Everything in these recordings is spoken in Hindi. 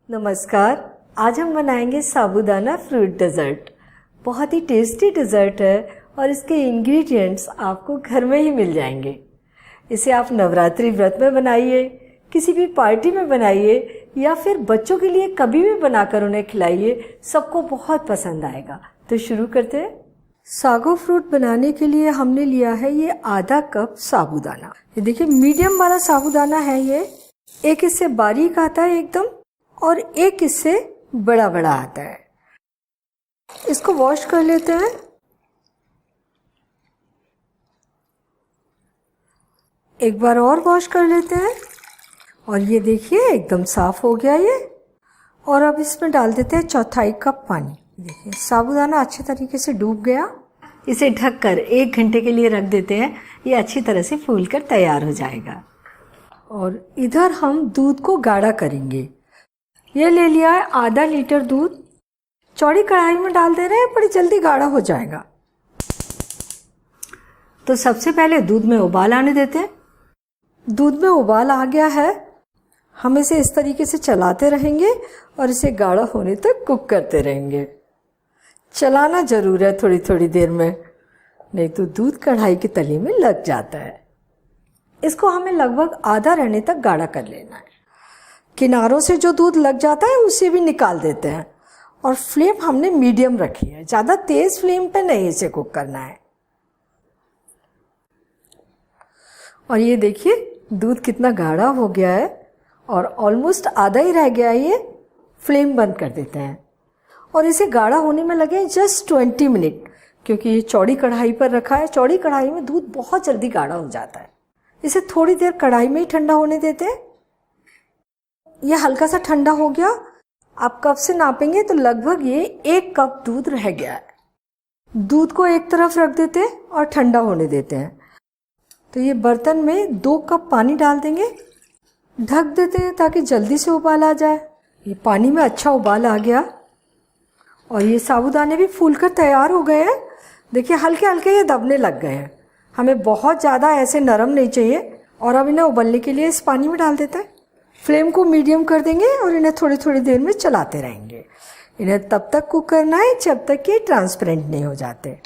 नमस्कार। आज हम बनाएंगे साबूदाना फ्रूट डेज़र्ट। बहुत ही टेस्टी डेज़र्ट है और इसके इंग्रेडिएंट्स आपको घर में ही मिल जाएंगे। इसे आप नवरात्रि व्रत में बनाइए, किसी भी पार्टी में बनाइए या फिर बच्चों के लिए कभी भी बनाकर उन्हें खिलाइए, सबको बहुत पसंद आएगा। तो शुरू करते हैं। सागो फ्रूट बनाने के लिए हमने लिया है ये आधा कप साबूदाना। ये देखिए मीडियम वाला साबूदाना है ये। एक इससे बारीक आता है एकदम और एक इससे बड़ा बड़ा आता है। इसको वॉश कर लेते हैं। एक बार और वॉश कर लेते हैं और ये देखिए एकदम साफ हो गया ये। और अब इसमें डाल देते हैं 1/4 कप पानी। देखिए साबूदाना अच्छे तरीके से डूब गया। इसे ढककर 1 घंटे के लिए रख देते हैं। ये अच्छी तरह से फूल कर तैयार हो जाएगा। और इधर हम दूध को गाढ़ा करेंगे। ये ले लिया है आधा लीटर दूध। चौड़ी कढ़ाई में डाल दे रहे हैं, बड़ी जल्दी गाढ़ा हो जाएगा। तो सबसे पहले दूध में उबाल आने देते हैं। दूध में उबाल आ गया है। हम इसे इस तरीके से चलाते रहेंगे और इसे गाढ़ा होने तक कुक करते रहेंगे। चलाना जरूर है थोड़ी थोड़ी देर में, नहीं तो दूध कढ़ाई की तली में लग जाता है। इसको हमें लगभग आधा रहने तक गाढ़ा कर लेना है। किनारों से जो दूध लग जाता है उसे भी निकाल देते हैं। और फ्लेम हमने मीडियम रखी है, ज़्यादा तेज फ्लेम पे नहीं इसे कुक करना है। और ये देखिए दूध कितना गाढ़ा हो गया है और ऑलमोस्ट आधा ही रह गया है ये। फ्लेम बंद कर देते हैं और इसे गाढ़ा होने में लगे जस्ट 20 मिनट, क्योंकि ये चौड़ी कढ़ाई पर रखा है। चौड़ी कढ़ाई में दूध बहुत जल्दी गाढ़ा हो जाता है। इसे थोड़ी देर कढ़ाई में ही ठंडा होने देते हैं। यह हल्का सा ठंडा हो गया। आप कप से नापेंगे तो लगभग ये 1 कप दूध रह गया है। दूध को एक तरफ रख देते हैं और ठंडा होने देते हैं। तो ये बर्तन में 2 कप पानी डाल देंगे, ढक देते हैं ताकि जल्दी से उबाल आ जाए। ये पानी में अच्छा उबाल आ गया और ये साबूदाने भी फूलकर तैयार हो गए हैं। देखिए हल्के हल्के ये दबने लग गए हैं। हमें बहुत ज़्यादा ऐसे नरम नहीं चाहिए। और अब इन्हें उबलने के लिए इस पानी में डाल देते हैं। फ्लेम को मीडियम कर देंगे और इन्हें थोड़ी थोड़ी देर में चलाते रहेंगे। इन्हें तब तक कुक करना है जब तक कि ट्रांसपेरेंट नहीं हो जाते।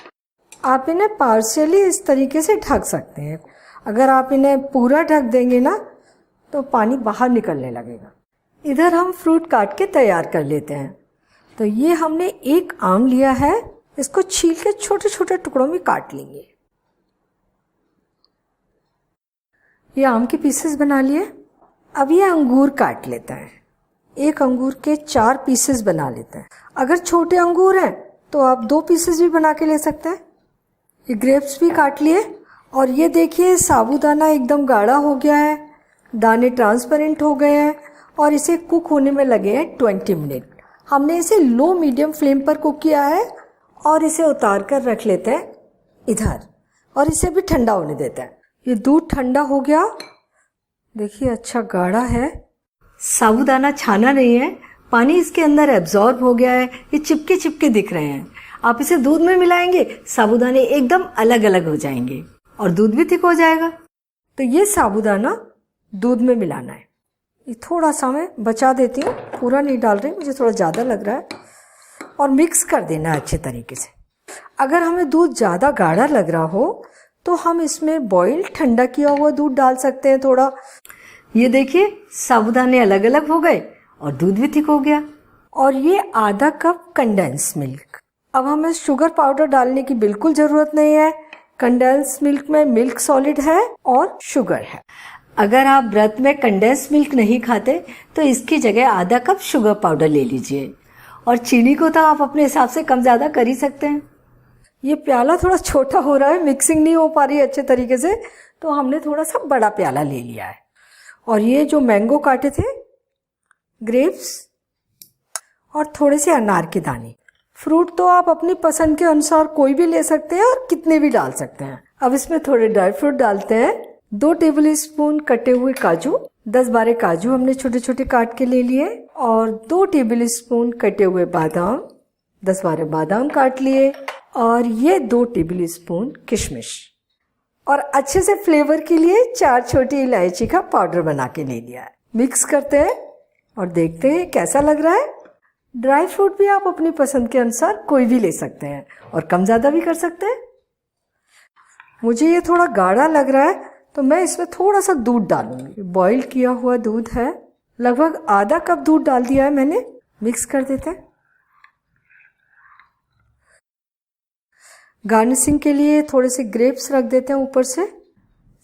आप इन्हें पार्शियली इस तरीके से ढक सकते हैं। अगर आप इन्हें पूरा ढक देंगे ना तो पानी बाहर निकलने लगेगा। इधर हम फ्रूट काट के तैयार कर लेते हैं। तो ये हमने एक आम लिया है, इसको छील के छोटे छोटे टुकड़ों में काट लेंगे। ये आम के पीसेस बना लिए। अब ये अंगूर काट लेते हैं। एक अंगूर के 4 पीसेस बना लेते हैं। अगर छोटे अंगूर हैं तो आप 2 पीसेस भी बना के ले सकते हैं। ये ग्रेप्स भी काट लिए। और ये देखिए साबूदाना एकदम गाढ़ा हो गया है, दाने ट्रांसपेरेंट हो गए हैं और इसे कुक होने में लगे हैं 20 मिनट। हमने इसे लो मीडियम फ्लेम पर कुक किया है और इसे उतार कर रख लेते हैं इधर और इसे भी ठंडा होने देते हैं। ये दूध ठंडा हो गया। देखिए अच्छा गाढ़ा है। साबूदाना छाना नहीं है, पानी इसके अंदर एब्जॉर्ब हो गया है। ये चिपके चिपके दिख रहे हैं। आप इसे दूध में मिलाएंगे, साबूदाने एकदम अलग अलग हो जाएंगे और दूध भी थिक हो जाएगा। तो ये साबूदाना दूध में मिलाना है। ये थोड़ा सा मैं बचा देती हूँ, पूरा नहीं डाल रही, मुझे थोड़ा ज़्यादा लग रहा है। और मिक्स कर देना है अच्छे तरीके से। अगर हमें दूध ज़्यादा गाढ़ा लग रहा हो तो हम इसमें बॉइल्ड ठंडा किया हुआ दूध डाल सकते हैं थोड़ा। ये देखिए साबूदाने अलग अलग हो गए और दूध भी थिक हो गया। और ये आधा कप कंडेंस मिल्क। अब हमें शुगर पाउडर डालने की बिल्कुल ज़रूरत नहीं है। कंडेंस मिल्क में मिल्क सॉलिड है और शुगर है। अगर आप व्रत में कंडेंस मिल्क नहीं खाते तो इसकी जगह आधा कप शुगर पाउडर ले लीजिए। और चीनी को तो आप अपने हिसाब से कम ज़्यादा कर ही सकते हैं। ये प्याला थोड़ा छोटा हो रहा है, मिक्सिंग नहीं हो पा रही है अच्छे तरीके से, तो हमने थोड़ा सा बड़ा प्याला ले लिया है। और ये जो मैंगो काटे थे, ग्रेप्स और थोड़े से अनार के दाने। फ्रूट तो आप अपनी पसंद के अनुसार कोई भी ले सकते हैं और कितने भी डाल सकते हैं। अब इसमें थोड़े ड्राई फ्रूट डालते हैं। 2 टेबल स्पून कटे हुए काजू, 10-12 काजू हमने छोटे छोटे काट के ले लिए। और 2 टेबल स्पून कटे हुए बादाम, 10-12 बादाम काट लिए। और ये 2 टेबल स्पून किशमिश। और अच्छे से फ्लेवर के लिए 4 छोटी इलायची का पाउडर बना के ले लिया है। मिक्स करते हैं और देखते हैं कैसा लग रहा है। ड्राई फ्रूट भी आप अपनी पसंद के अनुसार कोई भी ले सकते हैं और कम ज़्यादा भी कर सकते हैं। मुझे ये थोड़ा गाढ़ा लग रहा है तो मैं इसमें थोड़ा सा दूध डालूंगी। बॉईल किया हुआ दूध है, लगभग आधा कप दूध डाल दिया है मैंने। मिक्स कर देते हैं। गार्निशिंग के लिए थोड़े से ग्रेप्स रख देते हैं ऊपर से।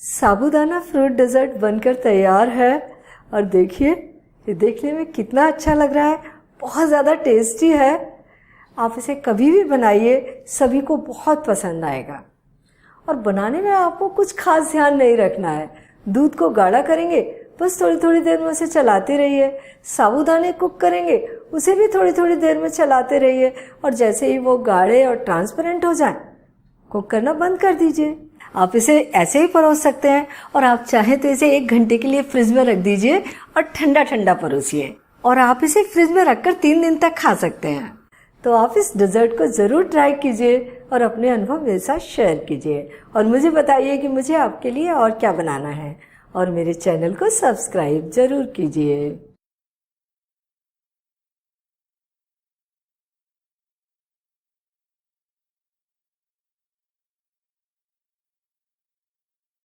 साबूदाना फ्रूट डेजर्ट बनकर तैयार है और देखिए ये देखने में कितना अच्छा लग रहा है, बहुत ज़्यादा टेस्टी है। आप इसे कभी भी बनाइए, सभी को बहुत पसंद आएगा। और बनाने में आपको कुछ खास ध्यान नहीं रखना है। दूध को गाढ़ा करेंगे, बस थोड़ी थोड़ी देर में उसे चलाते रहिए। साबूदाने कुक करेंगे, उसे भी थोड़ी थोड़ी देर में चलाते रहिए और जैसे ही वो गाढ़े और ट्रांसपेरेंट हो जाए, कुक करना बंद कर दीजिए। आप इसे ऐसे ही परोस सकते हैं और आप चाहें तो इसे 1 घंटे के लिए फ्रिज में रख दीजिए और ठंडा ठंडा परोसिए। और आप इसे फ्रिज में रखकर 3 दिन तक खा सकते हैं। तो आप इस डेजर्ट को ज़रूर ट्राई कीजिए और अपने अनुभव मेरे साथ शेयर कीजिए और मुझे बताइए कि मुझे आपके लिए और क्या बनाना है। और मेरे चैनल को सब्सक्राइब ज़रूर कीजिए।